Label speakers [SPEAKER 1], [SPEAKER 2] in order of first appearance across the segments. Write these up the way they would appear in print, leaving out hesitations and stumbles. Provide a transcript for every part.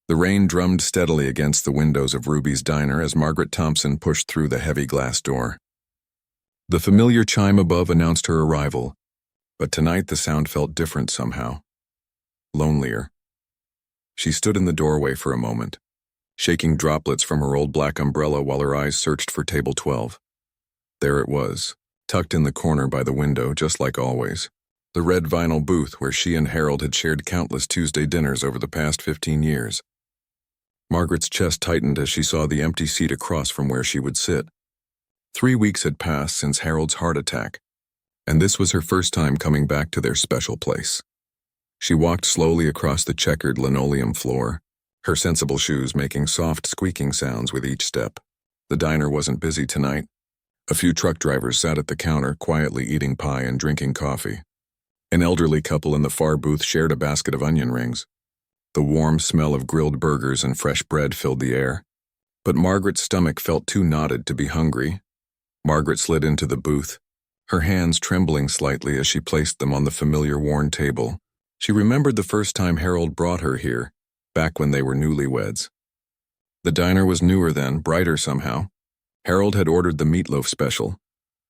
[SPEAKER 1] The rain drummed steadily against the windows of Ruby's diner as Margaret Thompson pushed through the heavy glass door. The familiar chime above announced her arrival, but tonight the sound felt different somehow. Lonelier. She stood in the doorway for a moment, shaking droplets from her old black umbrella while her eyes searched for table 12. There it was, tucked in the corner by the window, just like always. The red vinyl booth where she and Harold had shared countless Tuesday dinners over the past 15 years. Margaret's chest tightened as she saw the empty seat across from where she would sit. 3 weeks had passed since Harold's heart attack, and this was her first time coming back to their special place. She walked slowly across the checkered linoleum floor, her sensible shoes making soft squeaking sounds with each step. The diner wasn't busy tonight. A few truck drivers sat at the counter, quietly eating pie and drinking coffee. An elderly couple in the far booth shared a basket of onion rings. The warm smell of grilled burgers and fresh bread filled the air, but Margaret's stomach felt too knotted to be hungry. Margaret slid into the booth, her hands trembling slightly as she placed them on the familiar worn table. She remembered the first time Harold brought her here, back when they were newlyweds. The diner was newer then, brighter somehow. Harold had ordered the meatloaf special,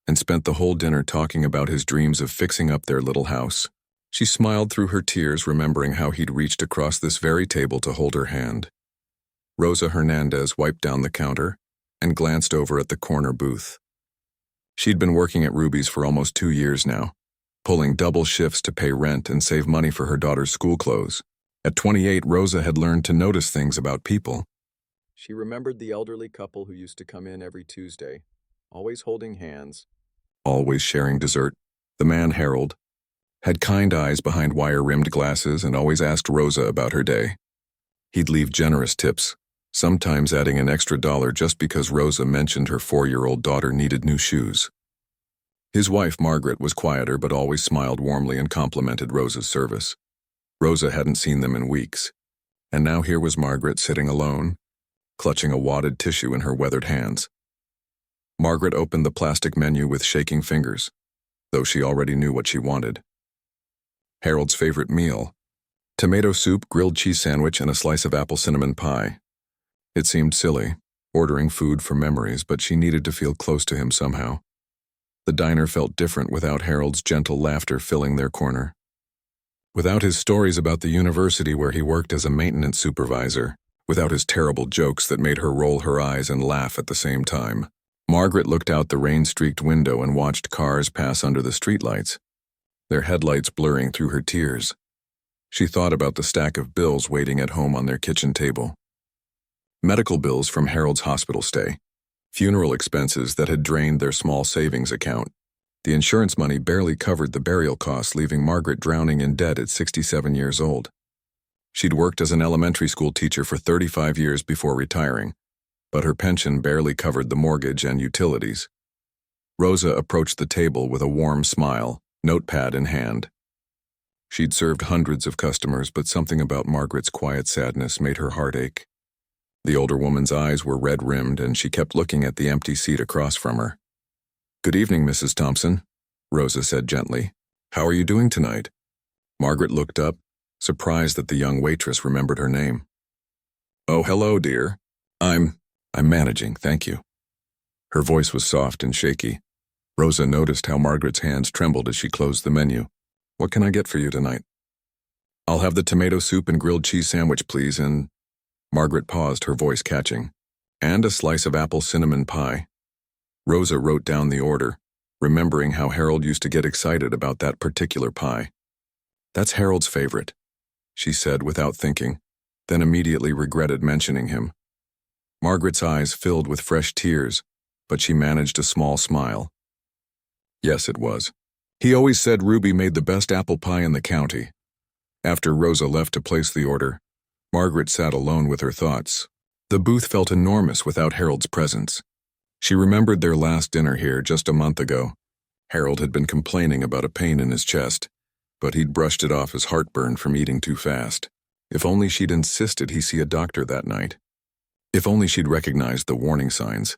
[SPEAKER 1] and spent the whole dinner talking about his dreams of fixing up their little house. She smiled through her tears, remembering how he'd reached across this very table to hold her hand. Rosa Hernandez wiped down the counter and glanced over at the corner booth. She'd been working at Ruby's for almost 2 years now, pulling double shifts to pay rent and save money for her daughter's school clothes. At 28, Rosa had learned to notice things about people. She remembered the elderly couple who used to come in every Tuesday, always holding hands, always sharing dessert. The man, Harold, had kind eyes behind wire-rimmed glasses and always asked Rosa about her day. He'd leave generous tips, sometimes adding an extra $1 just because Rosa mentioned her 4-year-old daughter needed new shoes. His wife, Margaret, was quieter but always smiled warmly and complimented Rosa's service. Rosa hadn't seen them in weeks, and now here was Margaret sitting alone, clutching a wadded tissue in her weathered hands. Margaret opened the plastic menu with shaking fingers, though she already knew what she wanted. Harold's favorite meal: tomato soup, grilled cheese sandwich, and a slice of apple cinnamon pie. It seemed silly, ordering food for memories, but she needed to feel close to him somehow. The diner felt different without Harold's gentle laughter filling their corner. Without his stories about the university where he worked as a maintenance supervisor, without his terrible jokes that made her roll her eyes and laugh at the same time. Margaret looked out the rain-streaked window and watched cars pass under the streetlights, their headlights blurring through her tears. She thought about the stack of bills waiting at home on their kitchen table. Medical bills from Harold's hospital stay, funeral expenses that had drained their small savings account. The insurance money barely covered the burial costs, leaving Margaret drowning in debt at 67 years old. She'd worked as an elementary school teacher for 35 years before retiring, but her pension barely covered the mortgage and utilities. Rosa approached the table with a warm smile, notepad in hand. She'd served hundreds of customers, but something about Margaret's quiet sadness made her heart ache. The older woman's eyes were red-rimmed, and she kept looking at the empty seat across from her. "Good evening, Mrs. Thompson," Rosa said gently. "How are you doing tonight?" Margaret looked up, surprised that the young waitress remembered her name. "Oh, hello, dear. I'm managing, thank you." Her voice was soft and shaky. Rosa noticed how Margaret's hands trembled as she closed the menu. "What can I get for you tonight?" "I'll have the tomato soup and grilled cheese sandwich, please, and—" Margaret paused, her voice catching. "And a slice of apple cinnamon pie." Rosa wrote down the order, remembering how Harold used to get excited about that particular pie. "That's Harold's favorite," she said without thinking, then immediately regretted mentioning him. Margaret's eyes filled with fresh tears, but she managed a small smile. Yes, it was. He always said Ruby made the best apple pie in the county. After Rosa left to place the order, Margaret sat alone with her thoughts. The booth felt enormous without Harold's presence. She remembered their last dinner here just a month ago. Harold had been complaining about a pain in his chest, but he'd brushed it off as heartburn from eating too fast. If only she'd insisted he see a doctor that night. If only she'd recognized the warning signs.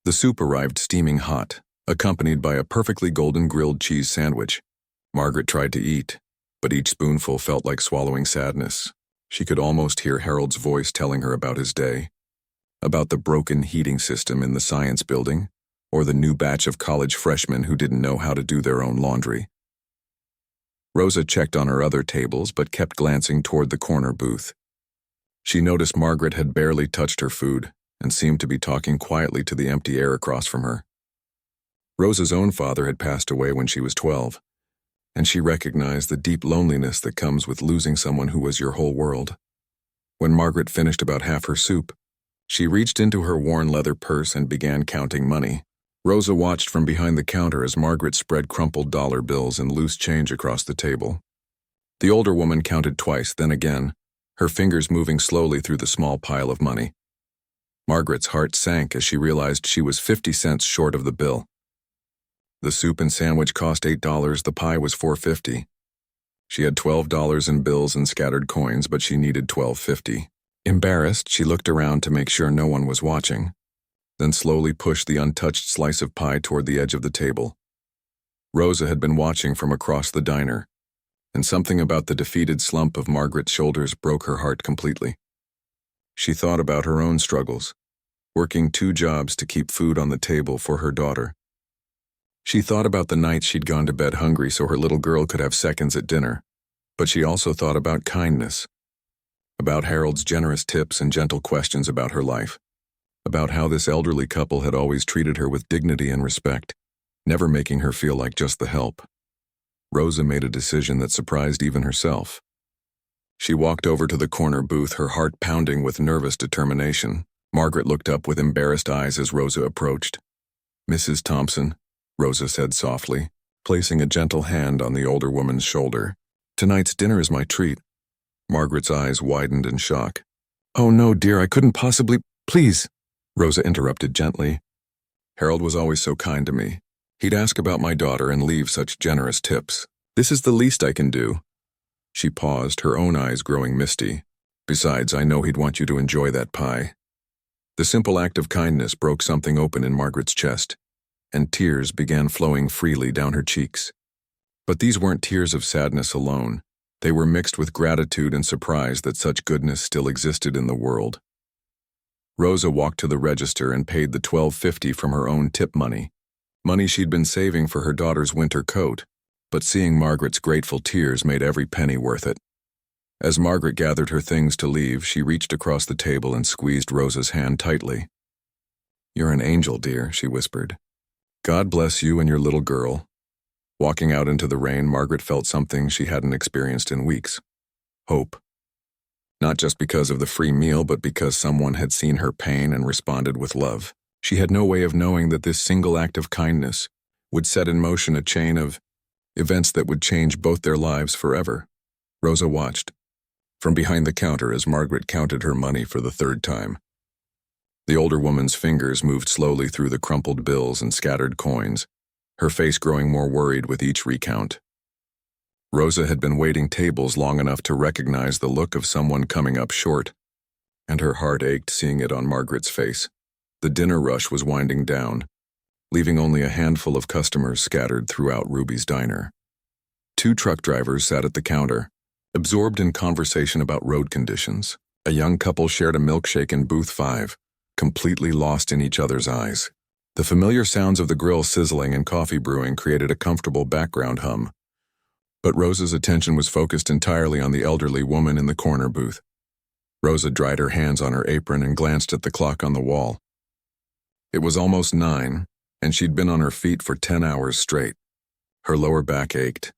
[SPEAKER 1] The soup arrived steaming hot, accompanied by a perfectly golden grilled cheese sandwich. Margaret tried to eat, but each spoonful felt like swallowing sadness. She could almost hear Harold's voice telling her about his day, about the broken heating system in the science building, or the new batch of college freshmen who didn't know how to do their own laundry. Rosa checked on her other tables but kept glancing toward the corner booth. She noticed Margaret had barely touched her food and seemed to be talking quietly to the empty air across from her. Rosa's own father had passed away when she was 12, and she recognized the deep loneliness that comes with losing someone who was your whole world. When Margaret finished about half her soup, she reached into her worn leather purse and began counting money. Rosa watched from behind the counter as Margaret spread crumpled dollar bills and loose change across the table. The older woman counted twice, then again, her fingers moving slowly through the small pile of money. Margaret's heart sank as she realized she was 50 cents short of the bill. The soup and sandwich cost $8, the pie was $4.50. She had $12 in bills and scattered coins, but she needed $12.50. Embarrassed, she looked around to make sure no one was watching, then slowly pushed the untouched slice of pie toward the edge of the table. Rosa had been watching from across the diner, and something about the defeated slump of Margaret's shoulders broke her heart completely. She thought about her own struggles, working 2 jobs to keep food on the table for her daughter. She thought about the nights she'd gone to bed hungry so her little girl could have seconds at dinner, but she also thought about kindness, about Harold's generous tips and gentle questions about her life, about how this elderly couple had always treated her with dignity and respect, never making her feel like just the help. Rosa made a decision that surprised even herself. She walked over to the corner booth, her heart pounding with nervous determination. Margaret looked up with embarrassed eyes as Rosa approached. "Mrs. Thompson," Rosa said softly, placing a gentle hand on the older woman's shoulder. "Tonight's dinner is my treat." Margaret's eyes widened in shock. "Oh no, dear, I couldn't possibly—" "Please," Rosa interrupted gently. "Harold was always so kind to me. He'd ask about my daughter and leave such generous tips. This is the least I can do." She paused, her own eyes growing misty. "Besides, I know he'd want you to enjoy that pie." The simple act of kindness broke something open in Margaret's chest, and tears began flowing freely down her cheeks. But these weren't tears of sadness alone. They were mixed with gratitude and surprise that such goodness still existed in the world. Rosa walked to the register and paid the $12.50 from her own tip money she'd been saving for her daughter's winter coat, but seeing Margaret's grateful tears made every penny worth it. As Margaret gathered her things to leave, she reached across the table and squeezed Rosa's hand tightly. "You're an angel, dear," she whispered. "God bless you and your little girl." Walking out into the rain, Margaret felt something she hadn't experienced in weeks. Hope. Not just because of the free meal, but because someone had seen her pain and responded with love. She had no way of knowing that this single act of kindness would set in motion a chain of events that would change both their lives forever. Rosa watched from behind the counter as Margaret counted her money for the 3rd time. The older woman's fingers moved slowly through the crumpled bills and scattered coins, her face growing more worried with each recount. Rosa had been waiting tables long enough to recognize the look of someone coming up short, and her heart ached seeing it on Margaret's face. The dinner rush was winding down, leaving only a handful of customers scattered throughout Ruby's diner. 2 truck drivers sat at the counter, absorbed in conversation about road conditions. A young couple shared a milkshake in booth 5, completely lost in each other's eyes. The familiar sounds of the grill sizzling and coffee brewing created a comfortable background hum, but Rosa's attention was focused entirely on the elderly woman in the corner booth. Rosa dried her hands on her apron and glanced at the clock on the wall. It was almost 9, and she'd been on her feet for 10 hours straight. Her lower back ached,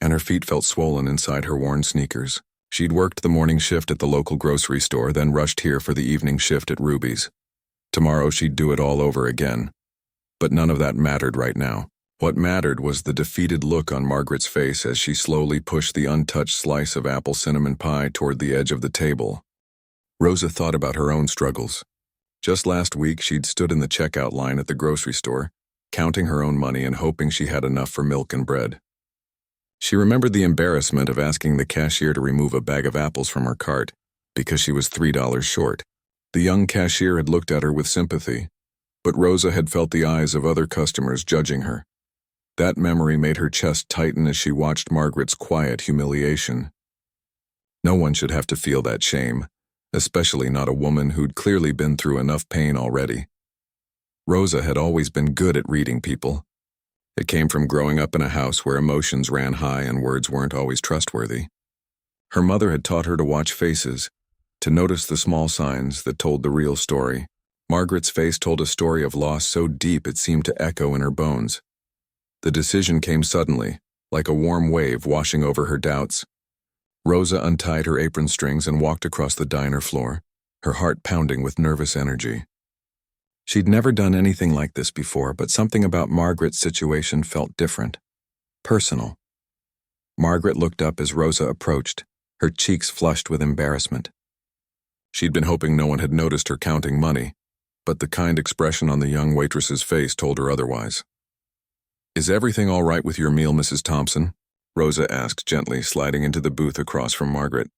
[SPEAKER 1] and her feet felt swollen inside her worn sneakers. She'd worked the morning shift at the local grocery store, then rushed here for the evening shift at Ruby's. Tomorrow she'd do it all over again. But none of that mattered right now. What mattered was the defeated look on Margaret's face as she slowly pushed the untouched slice of apple cinnamon pie toward the edge of the table. Rosa thought about her own struggles. Just last week, she'd stood in the checkout line at the grocery store, counting her own money and hoping she had enough for milk and bread. She remembered the embarrassment of asking the cashier to remove a bag of apples from her cart because she was $3 short. The young cashier had looked at her with sympathy, but Rosa had felt the eyes of other customers judging her. That memory made her chest tighten as she watched Margaret's quiet humiliation. No one should have to feel that shame, especially not a woman who'd clearly been through enough pain already. Rosa had always been good at reading people. It came from growing up in a house where emotions ran high and words weren't always trustworthy. Her mother had taught her to watch faces, to notice the small signs that told the real story. Margaret's face told a story of loss so deep it seemed to echo in her bones. The decision came suddenly, like a warm wave washing over her doubts. Rosa untied her apron strings and walked across the diner floor, her heart pounding with nervous energy. She'd never done anything like this before, but something about Margaret's situation felt different, personal. Margaret looked up as Rosa approached, her cheeks flushed with embarrassment. She'd been hoping no one had noticed her counting money, but the kind expression on the young waitress's face told her otherwise. "Is everything all right with your meal, Mrs. Thompson?" Rosa asked gently, sliding into the booth across from Margaret.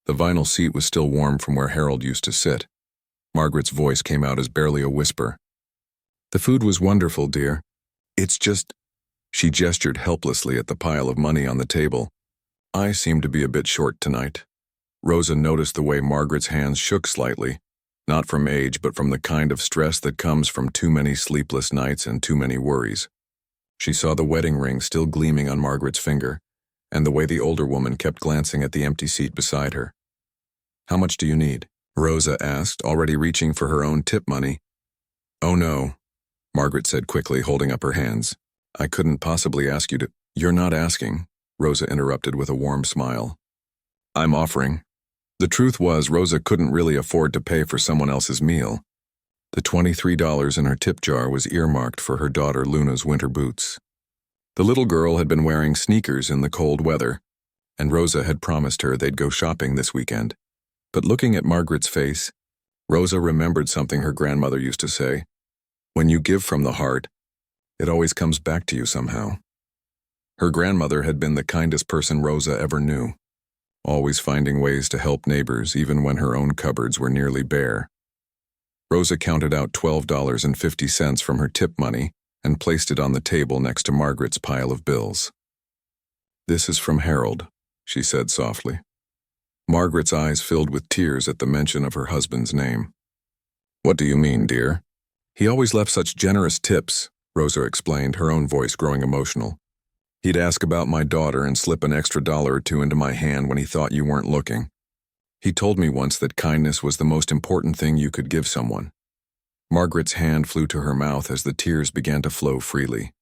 [SPEAKER 1] The vinyl seat was still warm from where Harold used to sit. Margaret's voice came out as barely a whisper. "The food was wonderful, dear. It's just—" She gestured helplessly at the pile of money on the table. "I seem to be a bit short tonight." Rosa noticed the way Margaret's hands shook slightly, not from age but from the kind of stress that comes from too many sleepless nights and too many worries. She saw the wedding ring still gleaming on Margaret's finger, and the way the older woman kept glancing at the empty seat beside her. "How much do you need?" Rosa asked, already reaching for her own tip money. "Oh no," Margaret said quickly, holding up her hands. "I couldn't possibly ask you to—" "You're not asking," Rosa interrupted with a warm smile. "I'm offering." The truth was, Rosa couldn't really afford to pay for someone else's meal. The $23 in her tip jar was earmarked for her daughter Luna's winter boots. The little girl had been wearing sneakers in the cold weather, and Rosa had promised her they'd go shopping this weekend. But looking at Margaret's face, Rosa remembered something her grandmother used to say: "When you give from the heart, it always comes back to you somehow." Her grandmother had been the kindest person Rosa ever knew, always finding ways to help neighbors even when her own cupboards were nearly bare. Rosa counted out $12.50 from her tip money and placed it on the table next to Margaret's pile of bills. "This is from Harold," she said softly. Margaret's eyes filled with tears at the mention of her husband's name. "What do you mean, dear?" "He always left such generous tips," Rosa explained, her own voice growing emotional. "He'd ask about my daughter and slip an extra $1 or $2 into my hand when he thought you weren't looking. He told me once that kindness was the most important thing you could give someone." Margaret's hand flew to her mouth as the tears began to flow freely.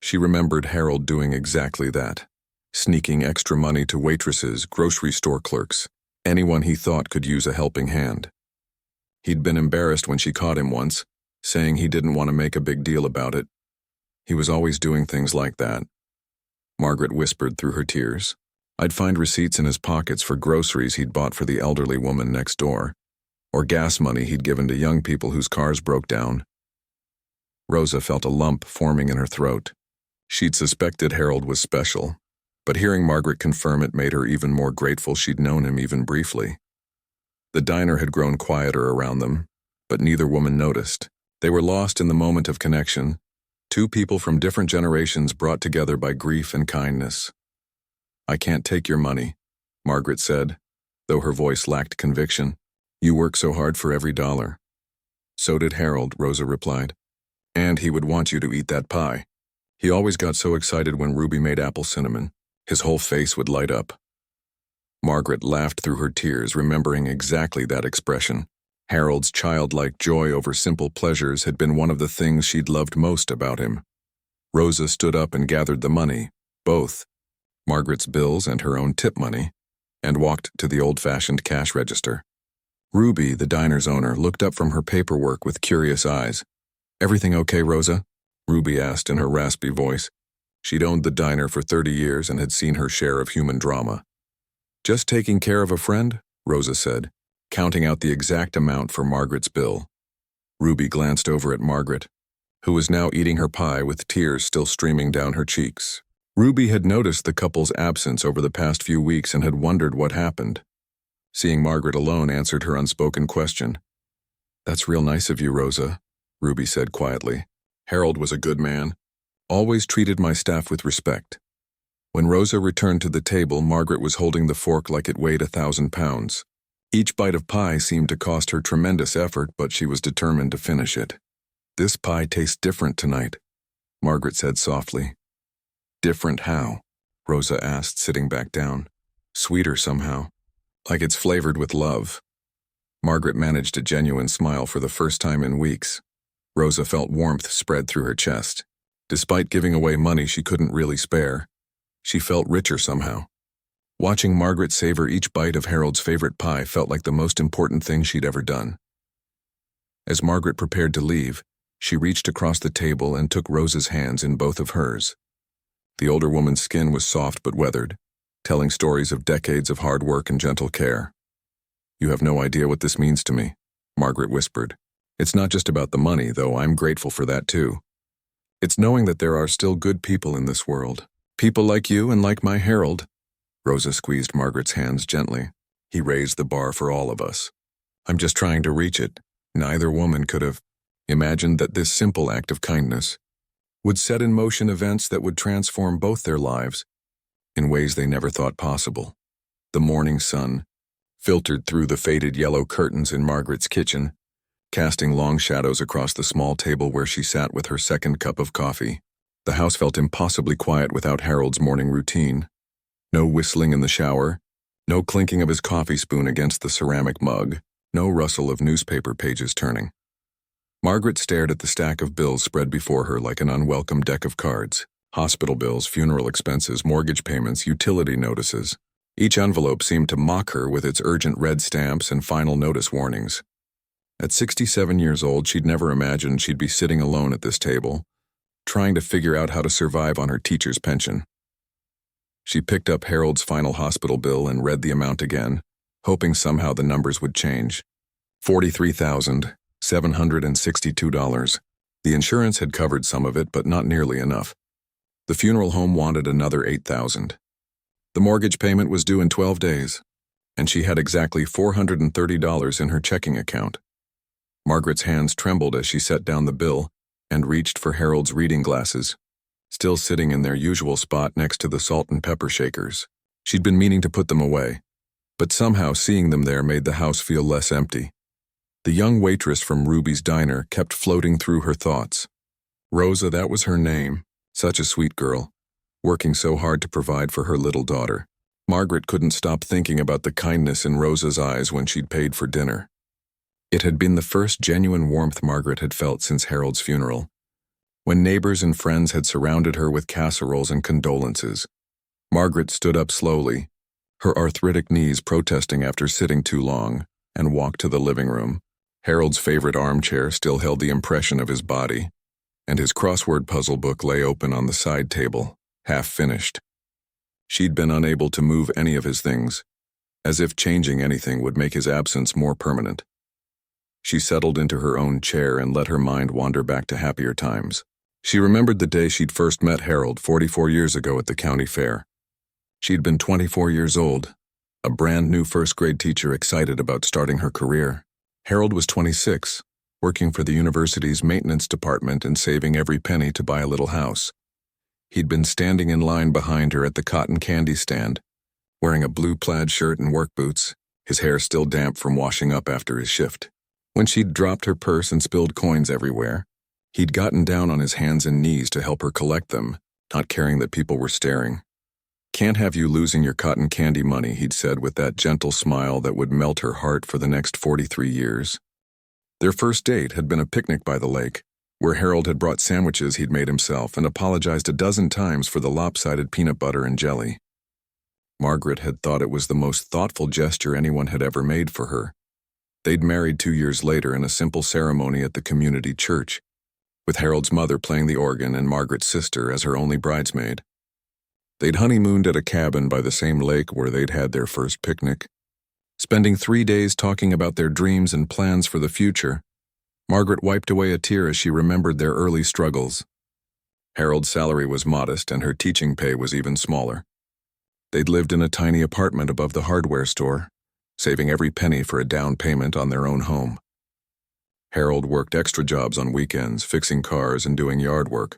[SPEAKER 1] She remembered Harold doing exactly that, sneaking extra money to waitresses, grocery store clerks, anyone he thought could use a helping hand. He'd been embarrassed when she caught him once, saying he didn't want to make a big deal about it. He was always doing things like that. Margaret whispered through her tears. "I'd find receipts in his pockets for groceries he'd bought for the elderly woman next door, or gas money he'd given to young people whose cars broke down." Rosa felt a lump forming in her throat. She'd suspected Harold was special, but hearing Margaret confirm it made her even more grateful she'd known him even briefly. The diner had grown quieter around them, but neither woman noticed. They were lost in the moment of connection, two people from different generations brought together by grief and kindness. "I can't take your money," Margaret said, though her voice lacked conviction. "You work so hard for every dollar." "So did Harold," Rosa replied. "And he would want you to eat that pie. He always got so excited when Ruby made apple cinnamon. His whole face would light up." Margaret laughed through her tears, remembering exactly that expression. Harold's childlike joy over simple pleasures had been one of the things she'd loved most about him. Rosa stood up and gathered the money, both, Margaret's bills and her own tip money, and walked to the old-fashioned cash register. Ruby, the diner's owner, looked up from her paperwork with curious eyes. "Everything okay, Rosa?" Ruby asked in her raspy voice. She'd owned the diner for 30 years and had seen her share of human drama. "Just taking care of a friend," Rosa said, counting out the exact amount for Margaret's bill. Ruby glanced over at Margaret, who was now eating her pie with tears still streaming down her cheeks. Ruby had noticed the couple's absence over the past few weeks and had wondered what happened. Seeing Margaret alone answered her unspoken question. "That's real nice of you, Rosa," Ruby said quietly. "Harold was a good man. Always treated my staff with respect." When Rosa returned to the table, Margaret was holding the fork like it weighed 1,000 pounds. Each bite of pie seemed to cost her tremendous effort, but she was determined to finish it. "This pie tastes different tonight," Margaret said softly. "Different how?" Rosa asked, sitting back down. "Sweeter somehow. Like it's flavored with love." Margaret managed a genuine smile for the first time in weeks. Rosa felt warmth spread through her chest. Despite giving away money she couldn't really spare, she felt richer somehow. Watching Margaret savor each bite of Harold's favorite pie felt like the most important thing she'd ever done. As Margaret prepared to leave, she reached across the table and took Rosa's hands in both of hers. The older woman's skin was soft but weathered, telling stories of decades of hard work and gentle care. "You have no idea what this means to me," Margaret whispered. "It's not just about the money, though I'm grateful for that too. It's knowing that there are still good people in this world. People like you and like my Harold." Rosa squeezed Margaret's hands gently. "He raised the bar for all of us. I'm just trying to reach it." Neither woman could have imagined that this simple act of kindness would set in motion events that would transform both their lives in ways they never thought possible. The morning sun filtered through the faded yellow curtains in Margaret's kitchen, casting long shadows across the small table where she sat with her second cup of coffee. The house felt impossibly quiet without Harold's morning routine. No whistling in the shower, no clinking of his coffee spoon against the ceramic mug, no rustle of newspaper pages turning. Margaret stared at the stack of bills spread before her like an unwelcome deck of cards. Hospital bills, funeral expenses, mortgage payments, utility notices. Each envelope seemed to mock her with its urgent red stamps and final notice warnings. At 67 years old, she'd never imagined she'd be sitting alone at this table, trying to figure out how to survive on her teacher's pension. She picked up Harold's final hospital bill and read the amount again, hoping somehow the numbers would change. $43,762. The insurance had covered some of it, but not nearly enough. The funeral home wanted another $8,000. The mortgage payment was due in 12 days, and she had exactly $430 in her checking account. Margaret's hands trembled as she set down the bill and reached for Harold's reading glasses, still sitting in their usual spot next to the salt and pepper shakers. She'd been meaning to put them away, but somehow seeing them there made the house feel less empty. The young waitress from Ruby's diner kept floating through her thoughts. Rosa, that was her name. Such a sweet girl, working so hard to provide for her little daughter. Margaret couldn't stop thinking about the kindness in Rosa's eyes when she'd paid for dinner. It had been the first genuine warmth Margaret had felt since Harold's funeral, when neighbors and friends had surrounded her with casseroles and condolences. Margaret stood up slowly, her arthritic knees protesting after sitting too long, and walked to the living room. Harold's favorite armchair still held the impression of his body, and his crossword puzzle book lay open on the side table, half finished. She'd been unable to move any of his things, as if changing anything would make his absence more permanent. She settled into her own chair and let her mind wander back to happier times. She remembered the day she'd first met Harold 44 years ago at the county fair. She'd been 24 years old, a brand new first-grade teacher excited about starting her career. Harold was 26, working for the university's maintenance department and saving every penny to buy a little house. He'd been standing in line behind her at the cotton candy stand, wearing a blue plaid shirt and work boots, his hair still damp from washing up after his shift. When she'd dropped her purse and spilled coins everywhere, he'd gotten down on his hands and knees to help her collect them, not caring that people were staring. "Can't have you losing your cotton candy money," he'd said with that gentle smile that would melt her heart for the next 43 years. Their first date had been a picnic by the lake, where Harold had brought sandwiches he'd made himself and apologized a dozen times for the lopsided peanut butter and jelly. Margaret had thought it was the most thoughtful gesture anyone had ever made for her. They'd married 2 years later in a simple ceremony at the community church, with Harold's mother playing the organ and Margaret's sister as her only bridesmaid. They'd honeymooned at a cabin by the same lake where they'd had their first picnic. Spending 3 days talking about their dreams and plans for the future, Margaret wiped away a tear as she remembered their early struggles. Harold's salary was modest and her teaching pay was even smaller. They'd lived in a tiny apartment above the hardware store, saving every penny for a down payment on their own home. Harold worked extra jobs on weekends, fixing cars and doing yard work,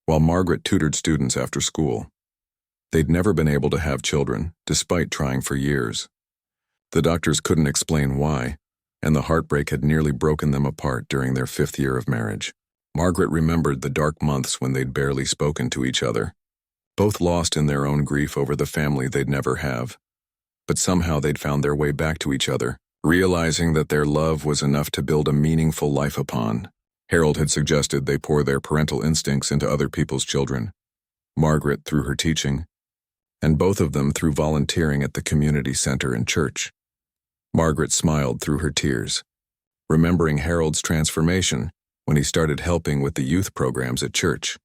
[SPEAKER 1] while Margaret tutored students after school. They'd never been able to have children, despite trying for years. The doctors couldn't explain why, and the heartbreak had nearly broken them apart during their 5th year of marriage. Margaret remembered the dark months when they'd barely spoken to each other, both lost in their own grief over the family they'd never have. But somehow they'd found their way back to each other, realizing that their love was enough to build a meaningful life upon. Harold had suggested they pour their parental instincts into other people's children, Margaret through her teaching, and both of them through volunteering at the community center and church. Margaret smiled through her tears, remembering Harold's transformation when he started helping with the youth programs at church.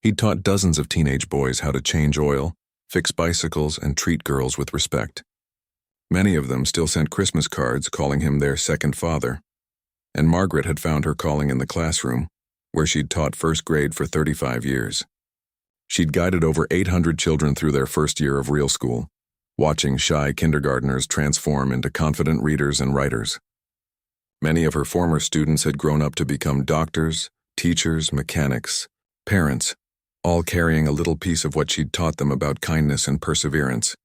[SPEAKER 1] He'd taught dozens of teenage boys how to change oil, fix bicycles, and treat girls with respect. Many of them still sent Christmas cards calling him their second father, and Margaret had found her calling in the classroom, where she'd taught first grade for 35 years. She'd guided over 800 children through their first year of real school, watching shy kindergartners transform into confident readers and writers. Many of her former students had grown up to become doctors, teachers, mechanics, parents, all carrying a little piece of what she'd taught them about kindness and perseverance.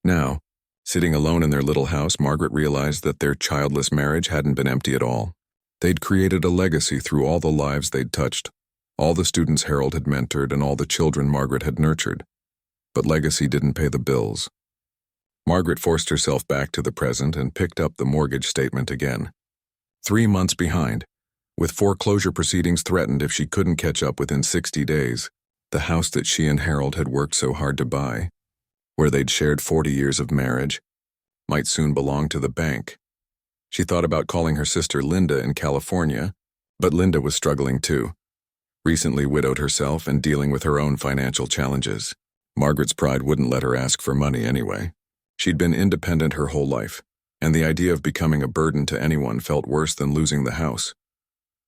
[SPEAKER 1] Now, sitting alone in their little house, Margaret realized that their childless marriage hadn't been empty at all. They'd created a legacy through all the lives they'd touched, all the students Harold had mentored, and all the children Margaret had nurtured. But legacy didn't pay the bills. Margaret forced herself back to the present and picked up the mortgage statement again. 3 months behind, with foreclosure proceedings threatened if she couldn't catch up within 60 days. The house that she and Harold had worked so hard to buy, where they'd shared 40 years of marriage, might soon belong to the bank. She thought about calling her sister Linda in California, but Linda was struggling too, recently widowed herself and dealing with her own financial challenges. Margaret's pride wouldn't let her ask for money anyway. She'd been independent her whole life, and the idea of becoming a burden to anyone felt worse than losing the house.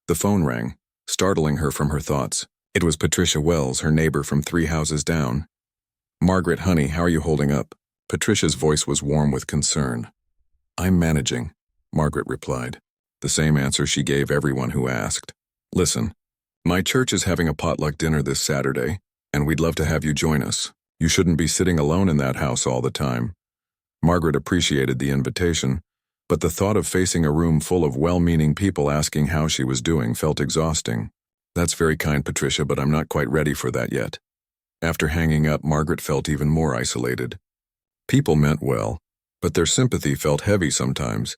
[SPEAKER 1] The phone rang, startling her from her thoughts. It was Patricia Wells, her neighbor from 3 houses down. "Margaret, honey, how are you holding up?" Patricia's voice was warm with concern. "I'm managing," Margaret replied, the same answer she gave everyone who asked. "Listen, my church is having a potluck dinner this Saturday, and we'd love to have you join us. You shouldn't be sitting alone in that house all the time." Margaret appreciated the invitation, but the thought of facing a room full of well-meaning people asking how she was doing felt exhausting. "That's very kind, Patricia, but I'm not quite ready for that yet." After hanging up, Margaret felt even more isolated. People meant well, but their sympathy felt heavy sometimes,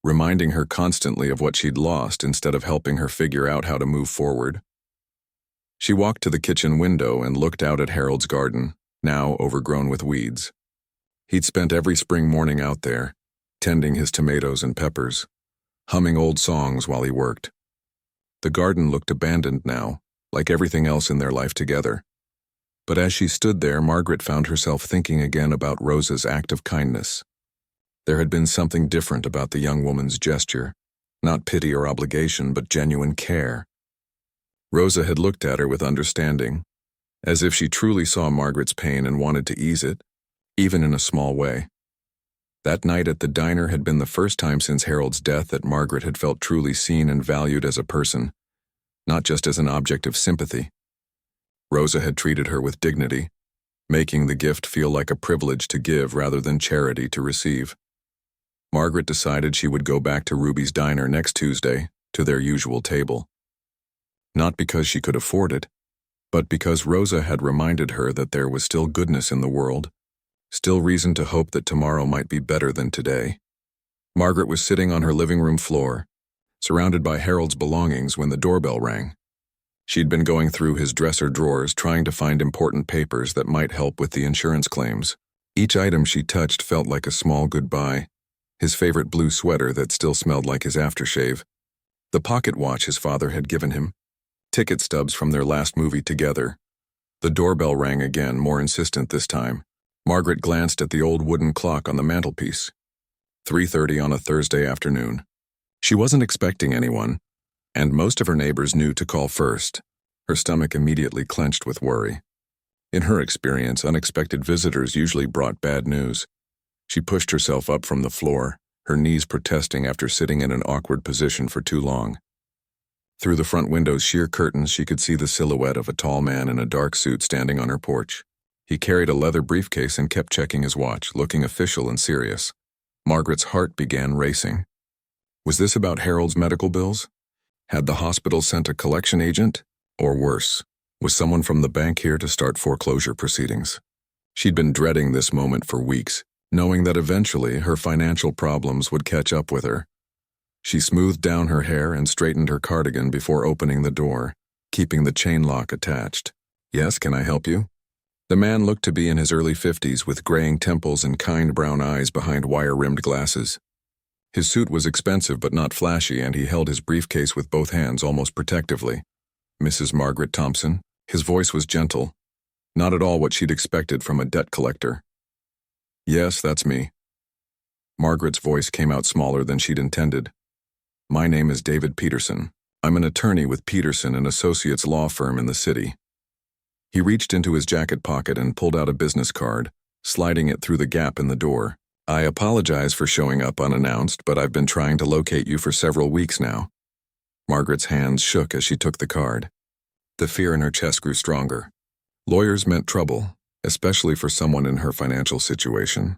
[SPEAKER 1] reminding her constantly of what she'd lost instead of helping her figure out how to move forward. She walked to the kitchen window and looked out at Harold's garden, now overgrown with weeds. He'd spent every spring morning out there, tending his tomatoes and peppers, humming old songs while he worked. The garden looked abandoned now, like everything else in their life together. But as she stood there, Margaret found herself thinking again about Rosa's act of kindness. There had been something different about the young woman's gesture, not pity or obligation, but genuine care. Rosa had looked at her with understanding, as if she truly saw Margaret's pain and wanted to ease it, even in a small way. That night at the diner had been the first time since Harold's death that Margaret had felt truly seen and valued as a person, not just as an object of sympathy. Rosa had treated her with dignity, making the gift feel like a privilege to give rather than charity to receive. Margaret decided she would go back to Ruby's diner next Tuesday, to their usual table. Not because she could afford it, but because Rosa had reminded her that there was still goodness in the world, still reason to hope that tomorrow might be better than today. Margaret was sitting on her living room floor, surrounded by Harold's belongings when the doorbell rang. She'd been going through his dresser drawers trying to find important papers that might help with the insurance claims. Each item she touched felt like a small goodbye. His favorite blue sweater that still smelled like his aftershave, the pocket watch his father had given him, ticket stubs from their last movie together. The doorbell rang again, more insistent this time. Margaret glanced at the old wooden clock on the mantelpiece. 3:30 on a Thursday afternoon. She wasn't expecting anyone, and most of her neighbors knew to call first. Her stomach immediately clenched with worry. In her experience, unexpected visitors usually brought bad news. She pushed herself up from the floor, her knees protesting after sitting in an awkward position for too long. Through the front window's sheer curtains, she could see the silhouette of a tall man in a dark suit standing on her porch. He carried a leather briefcase and kept checking his watch, looking official and serious. Margaret's heart began racing. Was this about Harold's medical bills? Had the hospital sent a collection agent? Or worse, was someone from the bank here to start foreclosure proceedings? She'd been dreading this moment for weeks, knowing that eventually her financial problems would catch up with her. She smoothed down her hair and straightened her cardigan before opening the door, keeping the chain lock attached. "Yes, can I help you?" The man looked to be in his early 50s with graying temples and kind brown eyes behind wire-rimmed glasses. His suit was expensive but not flashy, and he held his briefcase with both hands almost protectively. "Mrs. Margaret Thompson?" His voice was gentle, not at all what she'd expected from a debt collector. "Yes, that's me." Margaret's voice came out smaller than she'd intended. "My name is David Peterson. I'm an attorney with Peterson and Associates law firm in the city." He reached into his jacket pocket and pulled out a business card, sliding it through the gap in the door. "I apologize for showing up unannounced, but I've been trying to locate you for several weeks now." Margaret's hands shook as she took the card. The fear in her chest grew stronger. Lawyers meant trouble, especially for someone in her financial situation.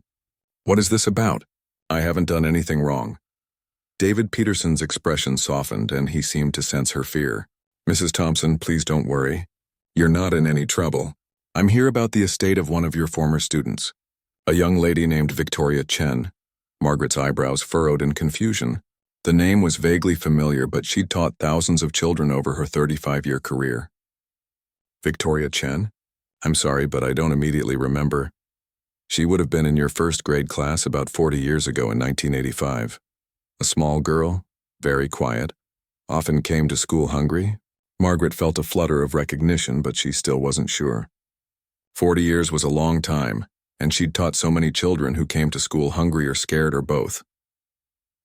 [SPEAKER 1] "What is this about? I haven't done anything wrong." David Peterson's expression softened, and he seemed to sense her fear. "Mrs. Thompson, please don't worry. You're not in any trouble. I'm here about the estate of one of your former students, a young lady named Victoria Chen." Margaret's eyebrows furrowed in confusion. The name was vaguely familiar, but she'd taught thousands of children over her 35-year career. "Victoria Chen? I'm sorry, but I don't immediately remember. She would have been in your first grade class about 40 years ago in 1985. A small girl, very quiet, often came to school hungry." Margaret felt a flutter of recognition, but she still wasn't sure. 40 years was a long time, and she'd taught so many children who came to school hungry or scared or both.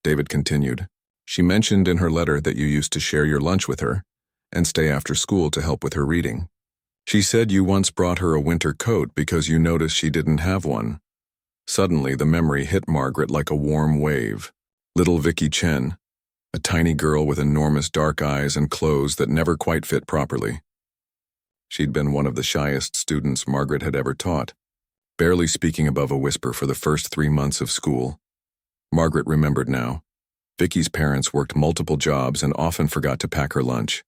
[SPEAKER 1] David continued, "She mentioned in her letter that you used to share your lunch with her and stay after school to help with her reading. She said you once brought her a winter coat because you noticed she didn't have one." Suddenly, the memory hit Margaret like a warm wave. Little Vicky Chen, a tiny girl with enormous dark eyes and clothes that never quite fit properly. She'd been one of the shyest students Margaret had ever taught, barely speaking above a whisper for the first 3 months of school. Margaret remembered now. Vicky's parents worked multiple jobs and often forgot to pack her lunch.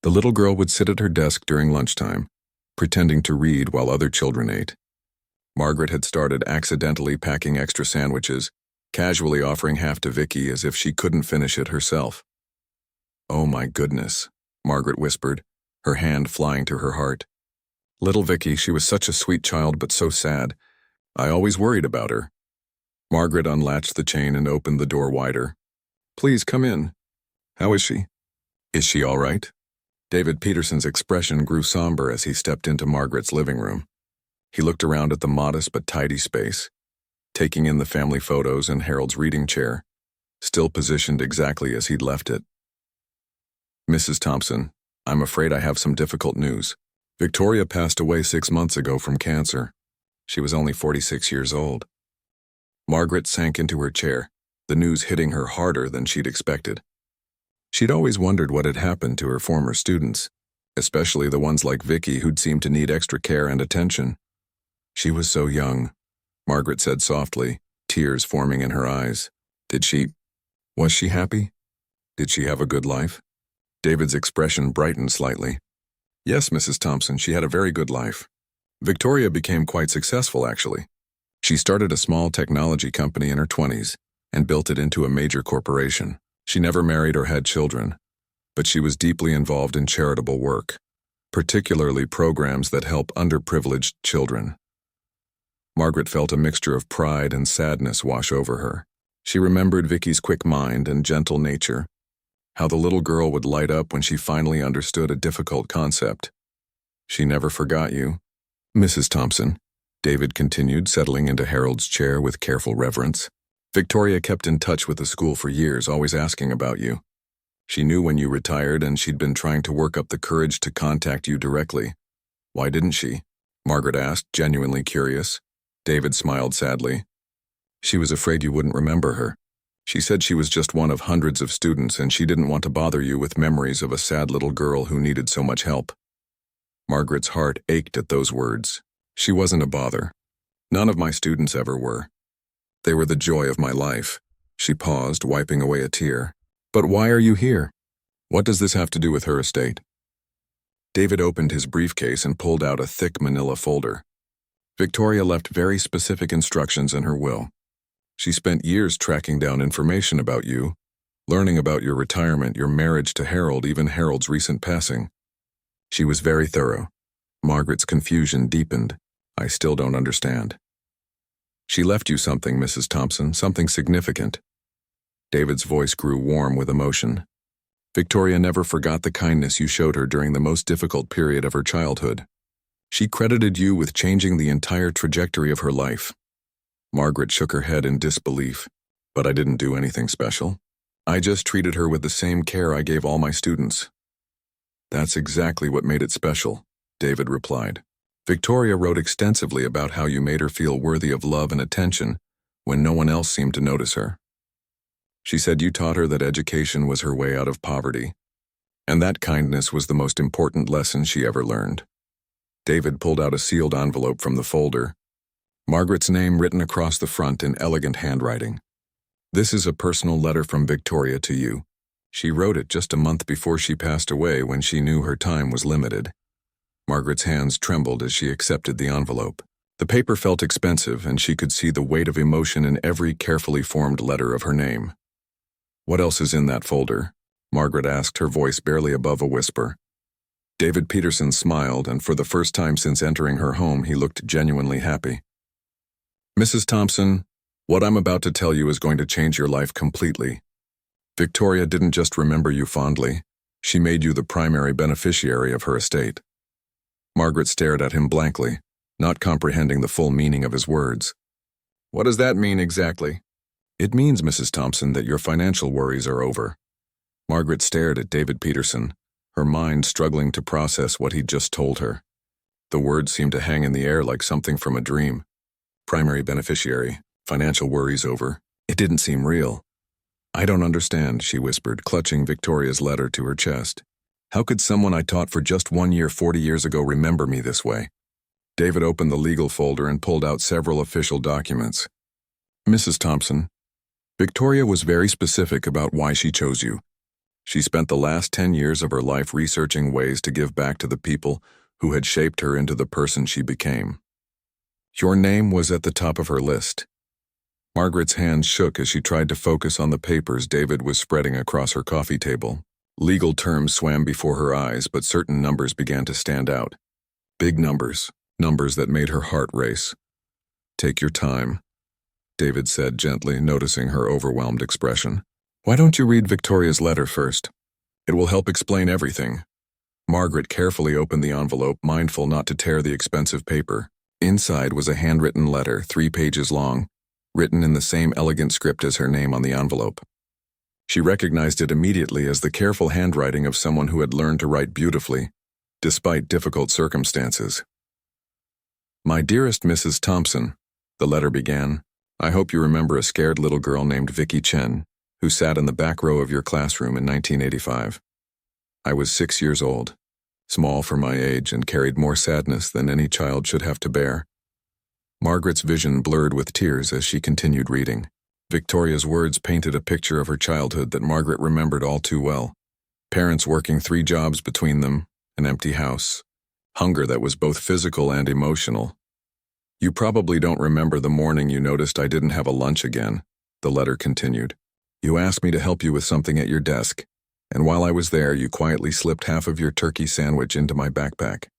[SPEAKER 1] The little girl would sit at her desk during lunchtime, pretending to read while other children ate. Margaret had started accidentally packing extra sandwiches, casually offering half to Vicky as if she couldn't finish it herself. "Oh my goodness," Margaret whispered, her hand flying to her heart. Little Vicky, she was such a sweet child but so sad. I always worried about her. Margaret unlatched the chain and opened the door wider. "Please come in. How is she? Is she all right?" David Peterson's expression grew somber as he stepped into Margaret's living room. He looked around at the modest but tidy space, taking in the family photos and Harold's reading chair, still positioned exactly as he'd left it. "Mrs. Thompson, I'm afraid I have some difficult news. Victoria passed away 6 months ago from cancer. She was only 46 years old." Margaret sank into her chair, the news hitting her harder than she'd expected. She'd always wondered what had happened to her former students, especially the ones like Vicky who'd seemed to need extra care and attention. "She was so young," Margaret said softly, tears forming in her eyes. Was she happy? Did she have a good life?" David's expression brightened slightly. "Yes, Mrs. Thompson, she had a very good life. Victoria became quite successful, actually. She started a small technology company in her 20s and built it into a major corporation. She never married or had children, but she was deeply involved in charitable work, particularly programs that help underprivileged children." Margaret felt a mixture of pride and sadness wash over her. She remembered Vicky's quick mind and gentle nature, how the little girl would light up when she finally understood a difficult concept. "She never forgot you." "Mrs. Thompson," David continued, settling into Harold's chair with careful reverence. "Victoria kept in touch with the school for years, always asking about you. She knew when you retired, and she'd been trying to work up the courage to contact you directly. Why didn't she?" Margaret asked, genuinely curious. David smiled sadly. "She was afraid you wouldn't remember her. She said she was just one of hundreds of students, and she didn't want to bother you with memories of a sad little girl who needed so much help." Margaret's heart ached at those words. She wasn't a bother. None of my students ever were. They were the joy of my life. She paused, wiping away a tear. But why are you here? What does this have to do with her estate? David opened his briefcase and pulled out a thick manila folder. Victoria left very specific instructions in her will. She spent years tracking down information about you, learning about your retirement, your marriage to Harold, even Harold's recent passing. She was very thorough. Margaret's confusion deepened. I still don't understand. She left you something, Mrs. Thompson, something significant. David's voice grew warm with emotion. Victoria never forgot the kindness you showed her during the most difficult period of her childhood. She credited you with changing the entire trajectory of her life. Margaret shook her head in disbelief. But I didn't do anything special. I just treated her with the same care I gave all my students. That's exactly what made it special, David replied. Victoria wrote extensively about how you made her feel worthy of love and attention when no one else seemed to notice her. She said you taught her that education was her way out of poverty, and that kindness was the most important lesson she ever learned. David pulled out a sealed envelope from the folder. Margaret's name written across the front in elegant handwriting. This is a personal letter from Victoria to you. She wrote it just a month before she passed away when she knew her time was limited. Margaret's hands trembled as she accepted the envelope. The paper felt expensive, and she could see the weight of emotion in every carefully formed letter of her name. What else is in that folder? Margaret asked, her voice barely above a whisper. David Peterson smiled, and for the first time since entering her home, he looked genuinely happy. Mrs. Thompson, what I'm about to tell you is going to change your life completely. Victoria didn't just remember you fondly. She made you the primary beneficiary of her estate. Margaret stared at him blankly, not comprehending the full meaning of his words. What does that mean exactly? It means, Mrs. Thompson, that your financial worries are over. Margaret stared at David Peterson, her mind struggling to process what he'd just told her. The words seemed to hang in the air like something from a dream. Primary beneficiary, financial worries over. It didn't seem real. I don't understand, she whispered, clutching Victoria's letter to her chest. How could someone I taught for just 1 year 40 years ago remember me this way? David opened the legal folder and pulled out several official documents. Mrs. Thompson, Victoria was very specific about why she chose you. She spent the last 10 years of her life researching ways to give back to the people who had shaped her into the person she became. Your name was at the top of her list. Margaret's hands shook as she tried to focus on the papers David was spreading across her coffee table. Legal terms swam before her eyes, but certain numbers began to stand out. Big numbers, numbers that made her heart race. Take your time, David said gently, noticing her overwhelmed expression. Why don't you read Victoria's letter first? It will help explain everything. Margaret carefully opened the envelope, mindful not to tear the expensive paper. Inside was a handwritten letter, 3 pages long, written in the same elegant script as her name on the envelope. She recognized it immediately as the careful handwriting of someone who had learned to write beautifully, despite difficult circumstances. My dearest Mrs. Thompson, the letter began, I hope you remember a scared little girl named Vicky Chen, who sat in the back row of your classroom in 1985. I was 6 years old, small for my age, and carried more sadness than any child should have to bear. Margaret's vision blurred with tears as she continued reading. Victoria's words painted a picture of her childhood that Margaret remembered all too well. Parents working 3 jobs between them, an empty house, hunger that was both physical and emotional. You probably don't remember the morning you noticed I didn't have a lunch again, the letter continued. You asked me to help you with something at your desk, and while I was there, you quietly slipped half of your turkey sandwich into my backpack.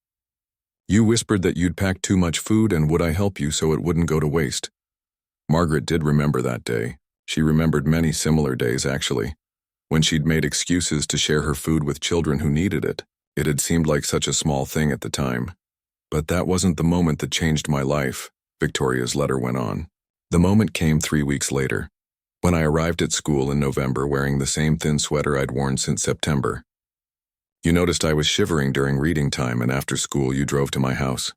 [SPEAKER 1] You whispered that you'd packed too much food and would I help you so it wouldn't go to waste. Margaret did remember that day. She remembered many similar days, actually, when she'd made excuses to share her food with children who needed it. It had seemed like such a small thing at the time. But that wasn't the moment that changed my life, Victoria's letter went on. The moment came 3 weeks later, when I arrived at school in November wearing the same thin sweater I'd worn since September. You noticed I was shivering during reading time, and after school you drove to my house.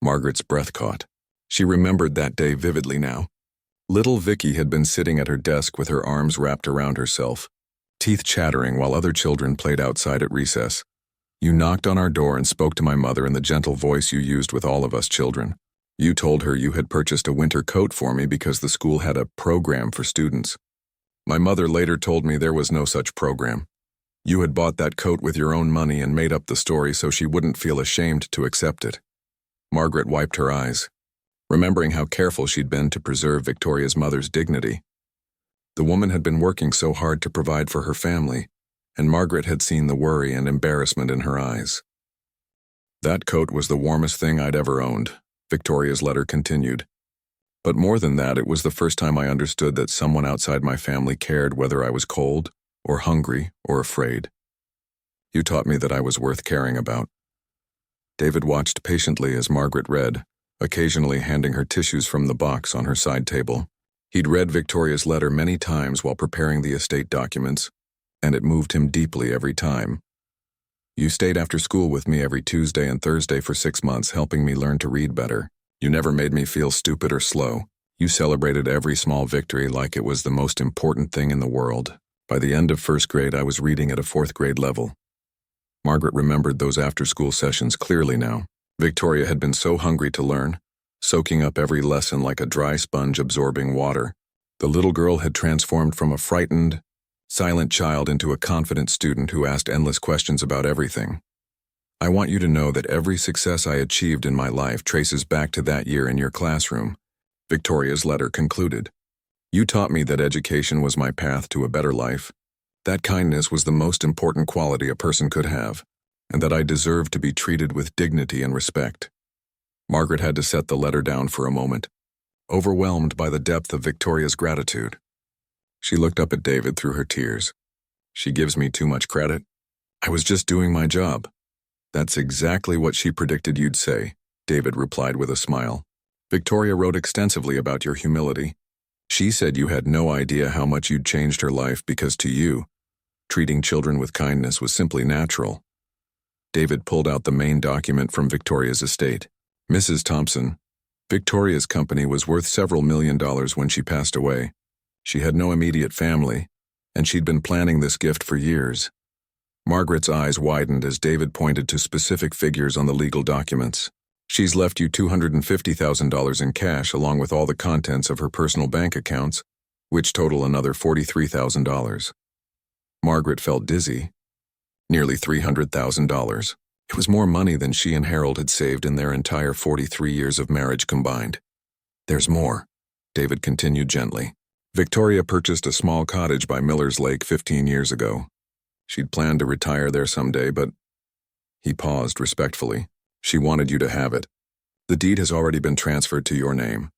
[SPEAKER 1] Margaret's breath caught. She remembered that day vividly now. Little Vicky had been sitting at her desk with her arms wrapped around herself, teeth chattering while other children played outside at recess. You knocked on our door and spoke to my mother in the gentle voice you used with all of us children. You told her you had purchased a winter coat for me because the school had a program for students. My mother later told me there was no such program. You had bought that coat with your own money and made up the story so she wouldn't feel ashamed to accept it. Margaret wiped her eyes, remembering how careful she'd been to preserve Victoria's mother's dignity. The woman had been working so hard to provide for her family, and Margaret had seen the worry and embarrassment in her eyes. That coat was the warmest thing I'd ever owned, Victoria's letter continued. But more than that, it was the first time I understood that someone outside my family cared whether I was cold, or hungry, or afraid. You taught me that I was worth caring about. David watched patiently as Margaret read, occasionally handing her tissues from the box on her side table. He'd read Victoria's letter many times while preparing the estate documents, and it moved him deeply every time. You stayed after school with me every Tuesday and Thursday for 6 months, helping me learn to read better. You never made me feel stupid or slow. You celebrated every small victory like it was the most important thing in the world. By the end of 1st grade, I was reading at a 4th grade level. Margaret remembered those after-school sessions clearly now. Victoria had been so hungry to learn, soaking up every lesson like a dry sponge absorbing water. The little girl had transformed from a frightened, silent child into a confident student who asked endless questions about everything. I want you to know that every success I achieved in my life traces back to that year in your classroom, Victoria's letter concluded. You taught me that education was my path to a better life, that kindness was the most important quality a person could have, and that I deserved to be treated with dignity and respect. Margaret had to set the letter down for a moment, overwhelmed by the depth of Victoria's gratitude. She looked up at David through her tears. She gives me too much credit. I was just doing my job. That's exactly what she predicted you'd say, David replied with a smile. Victoria wrote extensively about your humility. She said you had no idea how much you'd changed her life because to you, treating children with kindness was simply natural. David pulled out the main document from Victoria's estate. Mrs. Thompson, Victoria's company was worth several $1 million when she passed away. She had no immediate family, and she'd been planning this gift for years. Margaret's eyes widened as David pointed to specific figures on the legal documents. She's left you $250,000 in cash along with all the contents of her personal bank accounts, which total another $43,000. Margaret felt dizzy. Nearly $300,000. It was more money than she and Harold had saved in their entire 43 years of marriage combined. There's more, David continued gently. Victoria purchased a small cottage by Miller's Lake 15 years ago. She'd planned to retire there someday, but... He paused respectfully. She wanted you to have it. The deed has already been transferred to your name.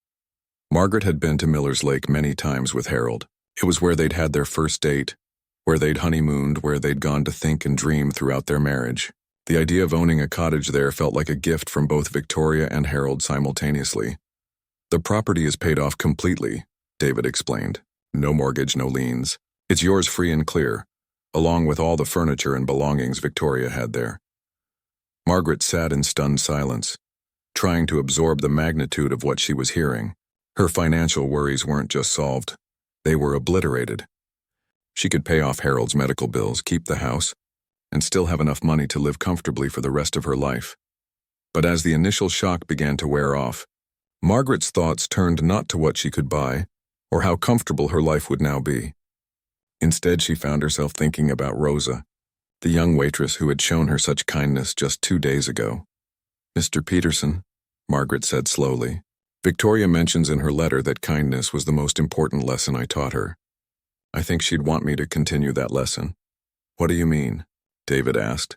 [SPEAKER 1] Margaret had been to Miller's Lake many times with Harold. It was where they'd had their first date, where they'd honeymooned, where they'd gone to think and dream throughout their marriage. The idea of owning a cottage there felt like a gift from both Victoria and Harold simultaneously. The property is paid off completely, David explained. No mortgage, no liens. It's yours free and clear, along with all the furniture and belongings Victoria had there. Margaret sat in stunned silence, trying to absorb the magnitude of what she was hearing. Her financial worries weren't just solved, they were obliterated. She could pay off Harold's medical bills, keep the house, and still have enough money to live comfortably for the rest of her life. But as the initial shock began to wear off, Margaret's thoughts turned not to what she could buy, or how comfortable her life would now be. Instead, she found herself thinking about Rosa, the young waitress who had shown her such kindness just 2 days ago. Mr. Peterson, Margaret said slowly, Victoria mentions in her letter that kindness was the most important lesson I taught her. I think she'd want me to continue that lesson. What do you mean? David asked.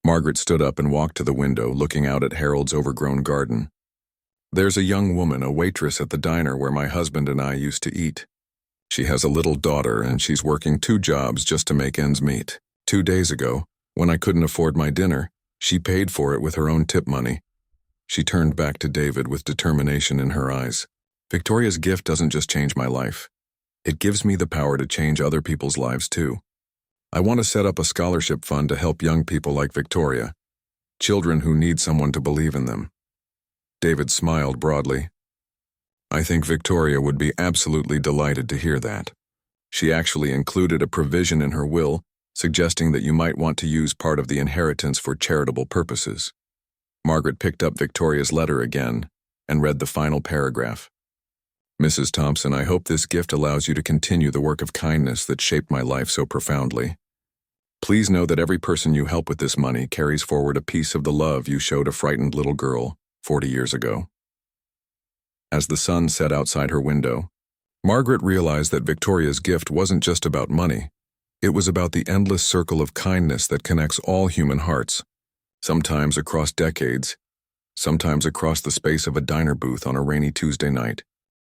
[SPEAKER 1] Margaret stood up and walked to the window, looking out at Harold's overgrown garden. There's a young woman, a waitress at the diner where my husband and I used to eat. She has a little daughter and she's working 2 jobs just to make ends meet. 2 days ago, when I couldn't afford my dinner, she paid for it with her own tip money. She turned back to David with determination in her eyes. Victoria's gift doesn't just change my life. It gives me the power to change other people's lives too. I want to set up a scholarship fund to help young people like Victoria, children who need someone to believe in them. David smiled broadly. I think Victoria would be absolutely delighted to hear that. She actually included a provision in her will suggesting that you might want to use part of the inheritance for charitable purposes. Margaret picked up Victoria's letter again and read the final paragraph. Mrs. Thompson, I hope this gift allows you to continue the work of kindness that shaped my life so profoundly. Please know that every person you help with this money carries forward a piece of the love you showed a frightened little girl 40 years ago. As the sun set outside her window, Margaret realized that Victoria's gift wasn't just about money. It was about the endless circle of kindness that connects all human hearts, sometimes across decades, sometimes across the space of a diner booth on a rainy Tuesday night.